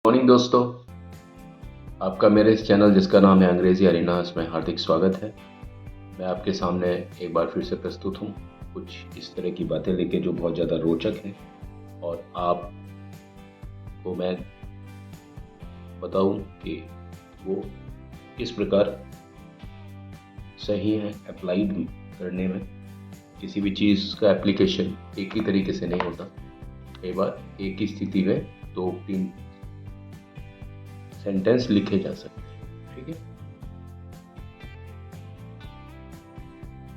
Morning दोस्तों, आपका मेरे इस चैनल जिसका नाम है अंग्रेजी अरीना में हार्दिक स्वागत है। मैं आपके सामने एक बार फिर से प्रस्तुत हूँ कुछ इस तरह की बातें लेके जो बहुत ज़्यादा रोचक हैं और आपको मैं बताऊँ कि वो किस प्रकार सही है अप्लाइड करने में। किसी भी चीज़ का एप्लीकेशन एक ही तरीके से नहीं होता। कई बार एक ही स्थिति में 2-3 सेंटेंस लिखे जा सकते हैं। ठीक है,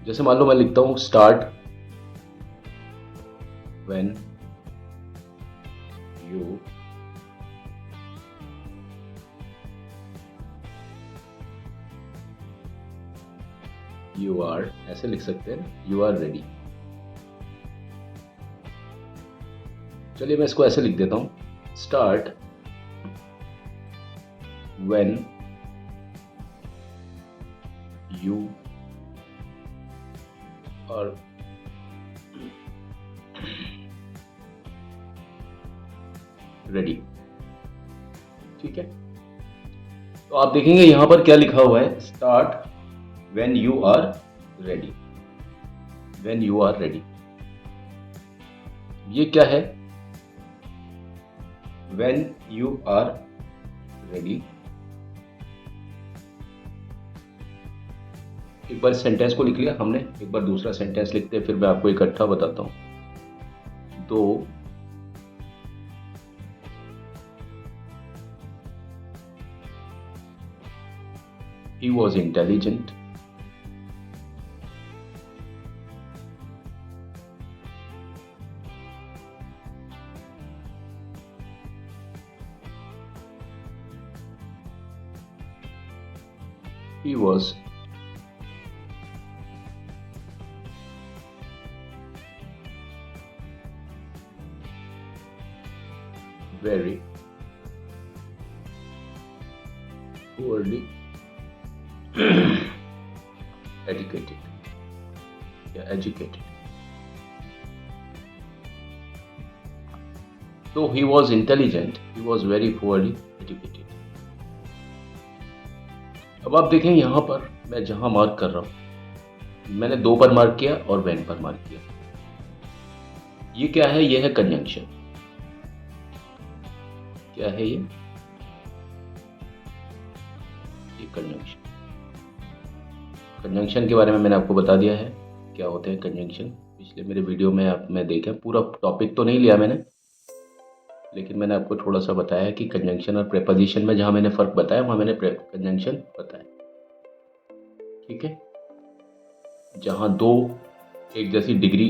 जैसे मान लो मैं लिखता हूं स्टार्ट व्हेन यू आर, ऐसे लिख सकते हैं, यू आर रेडी। चलिए मैं इसको ऐसे लिख देता हूं, start when you are ready. ठीक है, तो आप देखेंगे यहां पर क्या लिखा हुआ है, start when you are ready. When you are ready, ये क्या है? When you are ready. एक बार सेंटेंस को लिख लिया हमने, एक बार दूसरा सेंटेंस लिखते हैं, फिर मैं आपको इकट्ठा बताता हूं। दो he was intelligent, he was very poorly educated या educated। तो he was intelligent, he was very poorly educated। अब आप देखें यहां पर मैं जहां मार्क कर रहा हूं, मैंने 2 पर मार्क किया और when पर मार्क किया। ये क्या है? ये है कंजंक्शन। क्या है ये कंजंक्शन। कंजंक्शन के बारे में मैंने आपको बता दिया है क्या होते हैं कंजंक्शन। पिछले मेरे वीडियो में आपने देखा, पूरा टॉपिक तो नहीं लिया मैंने, लेकिन मैंने आपको थोड़ा सा बताया है कि कंजंक्शन और प्रेपोजिशन में जहां मैंने फर्क बताया वहां मैंने कंजंक्शन बताया। ठीक है, जहां 2 एक जैसी डिग्री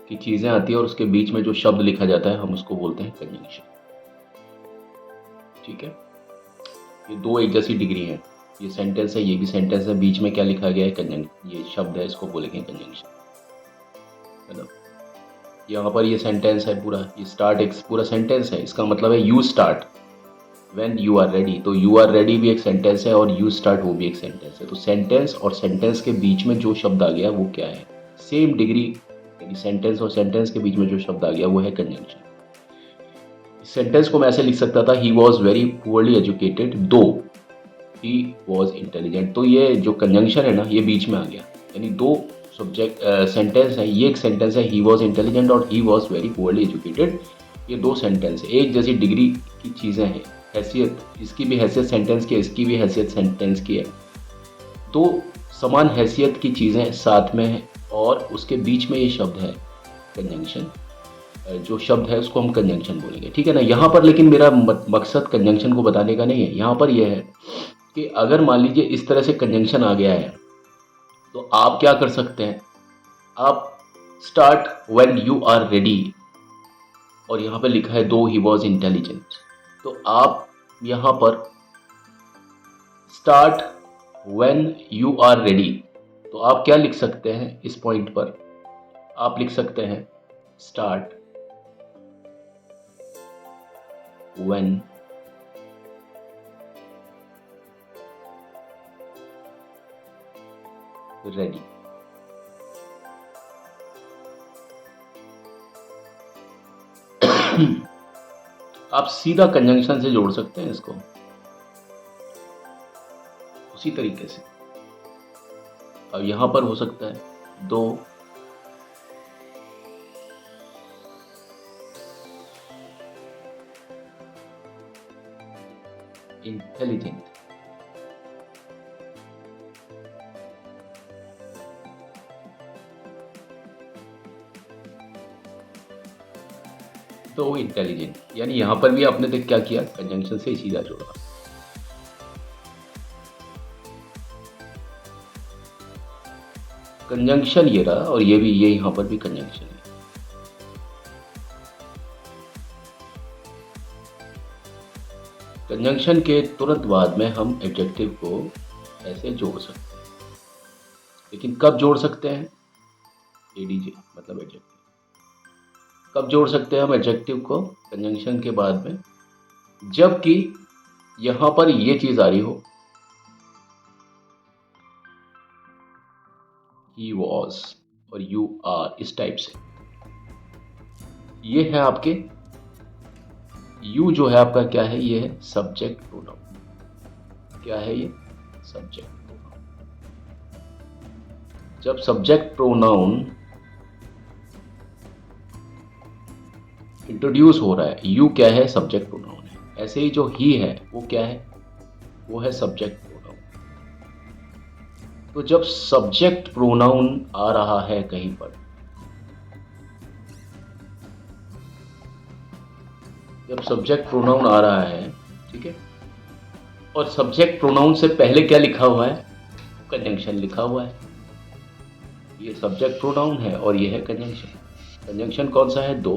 की चीजें आती है और उसके बीच में जो शब्द लिखा जाता है हम उसको बोलते हैं कंजंक्शन। ठीक है, ये 2 एक जैसी डिग्री है, ये सेंटेंस है, ये भी सेंटेंस है, बीच में क्या लिखा गया है? कंजंक्शन, ये शब्द है, इसको बोलेंगे कंजंक्शन, है ना। यहाँ पर ये सेंटेंस है पूरा, ये स्टार्ट एक पूरा सेंटेंस है, इसका मतलब है you start when you are ready. तो यू आर रेडी भी एक सेंटेंस है और यू स्टार्ट वो भी एक सेंटेंस है। तो सेंटेंस और सेंटेंस के बीच में जो शब्द आ गया वो क्या है? सेम डिग्री, यानी सेंटेंस और सेंटेंस के बीच में जो शब्द आ गया वो है कंजंक्शन। इस सेंटेंस को मैं ऐसे लिख सकता था, ही वॉज वेरी पुअरली एजुकेटेड दो ही वॉज इंटेलिजेंट। तो ये जो कंजंक्शन है ना, ये बीच में आ गया, यानी 2 सब्जेक्ट सेंटेंस है। ये एक सेंटेंस है, ही वॉज इंटेलिजेंट और ही वॉज वेरी पुअरली एजुकेटेड। ये 2 सेंटेंस है, एक जैसी डिग्री की चीज़ें हैं, हैसियत, इसकी भी हैसियत सेंटेंस की है, इसकी भी हैसियत सेंटेंस की है। 2 समान हैसियत की चीज़ें साथ में हैं और उसके बीच में ये शब्द है कंजंक्शन। जो शब्द है उसको हम कंजंक्शन बोलेंगे, ठीक है ना। यहाँ पर लेकिन मेरा मकसद कंजंक्शन को बताने का नहीं है। यहाँ पर यह है कि अगर मान लीजिए इस तरह से कंजंक्शन आ गया है तो आप क्या कर सकते हैं? आप start when you are ready, और यहाँ पे लिखा है दो ही वॉज इंटेलिजेंट, तो आप यहाँ पर start when you are ready, तो आप क्या लिख सकते हैं इस पॉइंट पर? आप लिख सकते हैं स्टार्ट व्हेन रेडी। आप सीधा कंजंक्शन से जोड़ सकते हैं इसको उसी तरीके से। अब यहां पर हो सकता है दो, इंटेलिजेंट, तो इंटेलिजेंट, यानी यहां पर भी आपने देख क्या किया, कंजंक्शन से सीधा जोड़ा। कंजंक्शन ये रहा और ये भी, ये यहां पर भी कंजंक्शन है। कंजंक्शन के तुरंत बाद में हम एडजेक्टिव को ऐसे जोड़ सकते हैं, लेकिन कब जोड़ सकते हैं, एडीजे मतलब एडजेक्टिव, कब जोड़ सकते हैं हम एडजेक्टिव को कंजंक्शन के बाद में, जबकि यहां पर ये चीज आ रही हो, he was और you are, इस टाइप से। ये है आपके, you जो है आपका क्या है, ये है सब्जेक्ट प्रोनाउन। क्या है ये, सब्जेक्ट प्रोनाउन। जब सब्जेक्ट प्रोनाउन इंट्रोड्यूस हो रहा है, यू क्या है, सब्जेक्ट प्रोनाउन है। ऐसे ही जो ही है वो क्या है, वो है सब्जेक्ट प्रोनाउन। तो जब सब्जेक्ट प्रोनाउन आ रहा है कहीं पर, जब सब्जेक्ट प्रोनाउन आ रहा है, ठीक है, और सब्जेक्ट प्रोनाउन से पहले क्या लिखा हुआ है, कंजंक्शन लिखा हुआ है। ये सब्जेक्ट प्रोनाउन है और ये है कंजंक्शन। कंजंक्शन कौन सा है, दो,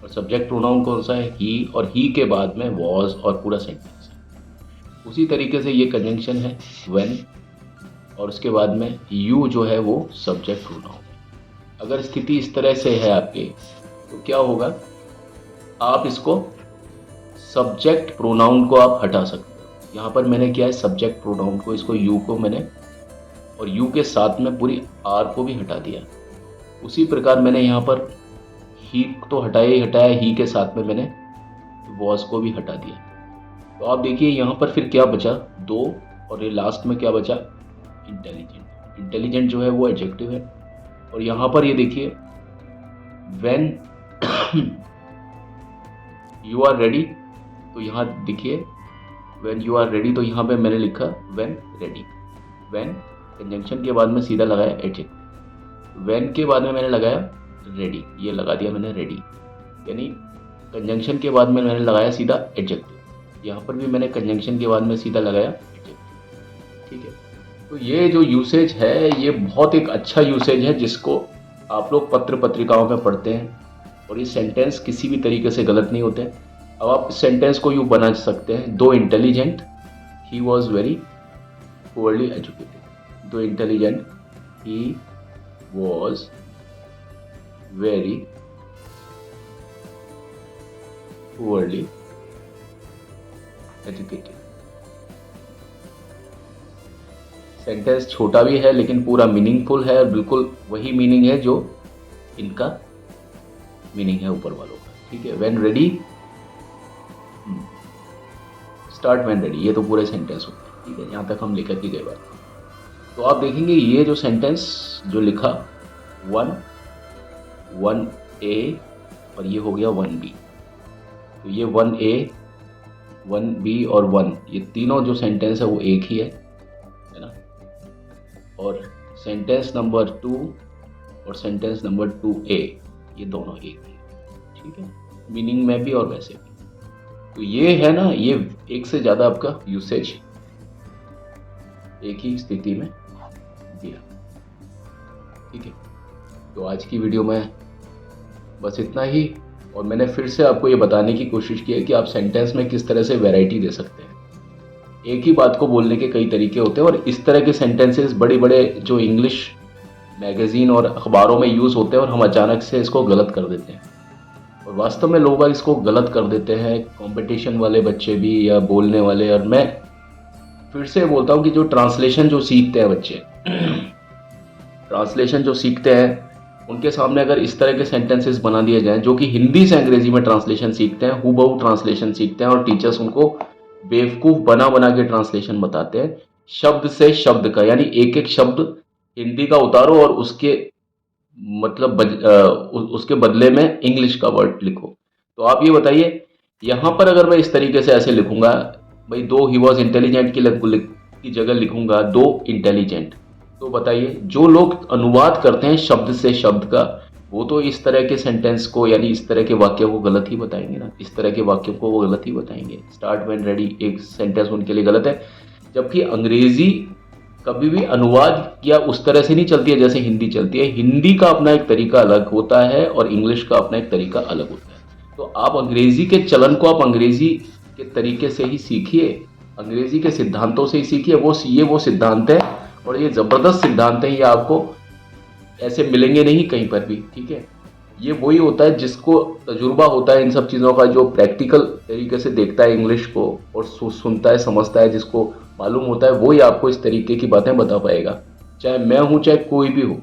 और सब्जेक्ट प्रोनाउन कौन सा है, ही, और ही के बाद में वॉज और पूरा सेंटेंस है। उसी तरीके से ये कंजंक्शन है व्हेन, और उसके बाद में यू जो है वो सब्जेक्ट प्रोनाउन है। अगर स्थिति इस तरह से है आपके, तो क्या होगा, आप इसको सब्जेक्ट प्रोनाउन को आप हटा सकते हो। यहाँ पर मैंने किया है सब्जेक्ट प्रोनाउन को, इसको यू को मैंने, और यू के साथ में पूरी आर को भी हटा दिया। उसी प्रकार मैंने यहाँ पर ही तो हटाया ही हटाया, ही के साथ में मैंने वॉज को भी हटा दिया। तो आप देखिए यहाँ पर फिर क्या बचा, दो, और ये लास्ट में क्या बचा, इंटेलिजेंट। इंटेलिजेंट जो है वो एडजेक्टिव है। और यहाँ पर ये देखिए व्हेन यू आर रेडी, तो यहाँ देखिए व्हेन यू आर रेडी, तो यहाँ पे मैंने लिखा व्हेन रेडी। व्हेन कंजंक्शन के बाद में सीधा लगाया एडजेक्टिव, व्हेन के बाद में मैंने लगाया रेडी, ये लगा दिया मैंने रेडी, यानी कंजंक्शन के बाद में मैंने लगाया सीधा एडजेक्टिव। यहाँ पर भी मैंने कंजंक्शन के बाद में सीधा लगाया एडजेक्टिव, ठीक है। तो ये जो यूसेज है, ये बहुत एक अच्छा यूसेज है, जिसको आप लोग पत्र पत्रिकाओं में पढ़ते हैं, और ये सेंटेंस किसी भी तरीके से गलत नहीं होते। अब आप इस सेंटेंस को यूँ बना सकते हैं, though intelligent he was very poorly educated. Though intelligent he was very poorly educated। Sentence छोटा भी है लेकिन पूरा मीनिंगफुल है, और बिल्कुल वही मीनिंग है जो इनका मीनिंग है ऊपर वालों का, ठीक है। When ready, start when ready, ये तो पूरे सेंटेंस होते हैं, ठीक है। यहाँ तक हम लेकर के गए बात। तो आप देखेंगे ये जो सेंटेंस जो लिखा, 1A और ये हो गया 1B, तो ये 1A 1B और 1, ये तीनों जो सेंटेंस है वो एक ही है ना। और सेंटेंस नंबर 2 और सेंटेंस नंबर 2A, ये दोनों एक ही, ठीक है, मीनिंग में भी और वैसे भी। तो ये है ना, ये एक से ज़्यादा आपका यूसेज एक ही स्थिति में दिया, ठीक है। तो आज की वीडियो में बस इतना ही, और मैंने फिर से आपको ये बताने की कोशिश की है कि आप सेंटेंस में किस तरह से वैरायटी दे सकते हैं। एक ही बात को बोलने के कई तरीके होते हैं, और इस तरह के सेंटेंसेस बड़े बड़े जो इंग्लिश मैगज़ीन और अखबारों में यूज़ होते हैं, और हम अचानक से इसको गलत कर देते हैं, और वास्तव में लोग इसको गलत कर देते हैं, कंपटीशन वाले बच्चे भी या बोलने वाले। और मैं फिर से बोलता हूँ कि जो ट्रांसलेशन जो सीखते हैं बच्चे ट्रांसलेशन जो सीखते हैं, उनके सामने अगर इस तरह के सेंटेंसेस बना दिए जाएं जो कि हिंदी से अंग्रेजी में ट्रांसलेशन सीखते हैं, हूबहू ट्रांसलेशन सीखते हैं और टीचर्स उनको बेवकूफ़ बना बना के ट्रांसलेशन बताते हैं, शब्द से शब्द का, यानी एक एक शब्द हिंदी का उतारो और उसके मतलब उसके बदले में इंग्लिश का वर्ड लिखो। तो आप ये बताइए, यहाँ पर अगर मैं इस तरीके से ऐसे लिखूंगा, भाई दो ही वॉज इंटेलिजेंट की जगह लिखूंगा दो इंटेलिजेंट, तो बताइए जो लोग अनुवाद करते हैं शब्द से शब्द का, वो तो इस तरह के सेंटेंस को यानी इस तरह के वाक्य को गलत ही बताएंगे ना, इस तरह के वाक्यों को वो गलत ही बताएंगे। स्टार्ट व्हेन रेडी एक सेंटेंस उनके लिए गलत है, जबकि अंग्रेजी कभी भी अनुवाद किया उस तरह से नहीं चलती है जैसे हिंदी चलती है। हिंदी का अपना एक तरीका अलग होता है और इंग्लिश का अपना एक तरीका अलग होता है। तो आप अंग्रेजी के चलन को आप अंग्रेजी के तरीके से ही सीखिए, अंग्रेजी के सिद्धांतों से ही सीखिए। वो सिद्धांत है और ये ज़बरदस्त सिद्धांत है, ये आपको ऐसे मिलेंगे नहीं कहीं पर भी, ठीक है। ये वही होता है जिसको तजुर्बा होता है इन सब चीज़ों का, जो प्रैक्टिकल तरीके से देखता है इंग्लिश को और सुनता है समझता है, जिसको मालूम होता है, वही आपको इस तरीके की बातें बता पाएगा। चाहे मैं हूँ चाहे कोई भी हो,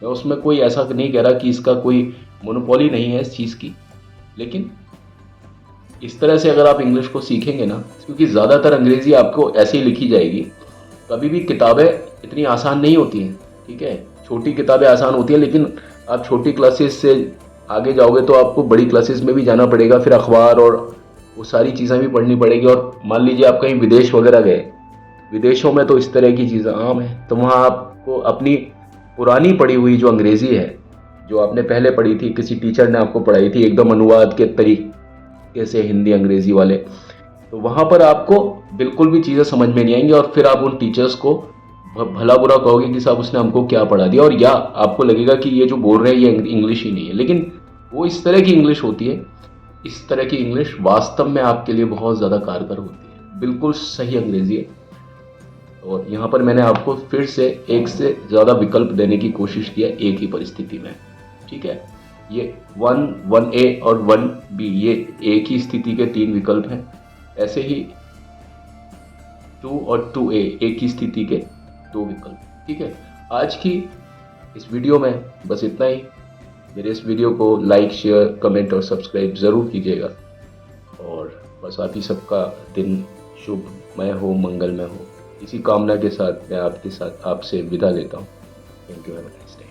मैं उसमें कोई ऐसा नहीं कह रहा कि इसका कोई मोनोपोली नहीं है इस चीज़ की, लेकिन इस तरह से अगर आप इंग्लिश को सीखेंगे ना, क्योंकि ज़्यादातर अंग्रेज़ी आपको ऐसे ही लिखी जाएगी। कभी भी किताबें इतनी आसान नहीं होती हैं, ठीक है। छोटी किताबें आसान होती हैं, लेकिन आप छोटी क्लासेस से आगे जाओगे तो आपको बड़ी क्लासेस में भी जाना पड़ेगा, फिर अखबार और वो सारी चीज़ें भी पढ़नी पड़ेगी। और मान लीजिए आप कहीं विदेश वगैरह गए, विदेशों में तो इस तरह की चीज़ें आम हैं, तो वहाँ आपको अपनी पुरानी पढ़ी हुई जो अंग्रेज़ी है, जो आपने पहले पढ़ी थी, किसी टीचर ने आपको पढ़ाई थी एकदम अनुवाद के तरीके से हिंदी अंग्रेज़ी वाले, तो वहाँ पर आपको बिल्कुल भी चीज़ें समझ में नहीं आएंगी और फिर आप उन टीचर्स को भला बुरा कहोगे कि साहब उसने हमको क्या पढ़ा दिया, और या आपको लगेगा कि ये जो बोल रहे हैं ये इंग्लिश ही नहीं है। लेकिन वो इस तरह की इंग्लिश होती है, इस तरह की इंग्लिश वास्तव में आपके लिए बहुत ज़्यादा कारगर होती है, बिल्कुल सही अंग्रेज़ी है। और यहाँ पर मैंने आपको फिर से एक से ज़्यादा विकल्प देने की कोशिश किया एक ही परिस्थिति में, ठीक है। ये 1A और 1B ये एक ही स्थिति के 3 विकल्प हैं, ऐसे ही 2 और 2A एक ही स्थिति के 2 विकल्प, ठीक है। आज की इस वीडियो में बस इतना ही। मेरे इस वीडियो को लाइक शेयर कमेंट और सब्सक्राइब ज़रूर कीजिएगा, और बस आप ही सबका दिन शुभमय हो, मंगलमय हो, इसी कामना के साथ मैं आपके साथ आपसे विदा लेता हूँ। Thank you very much.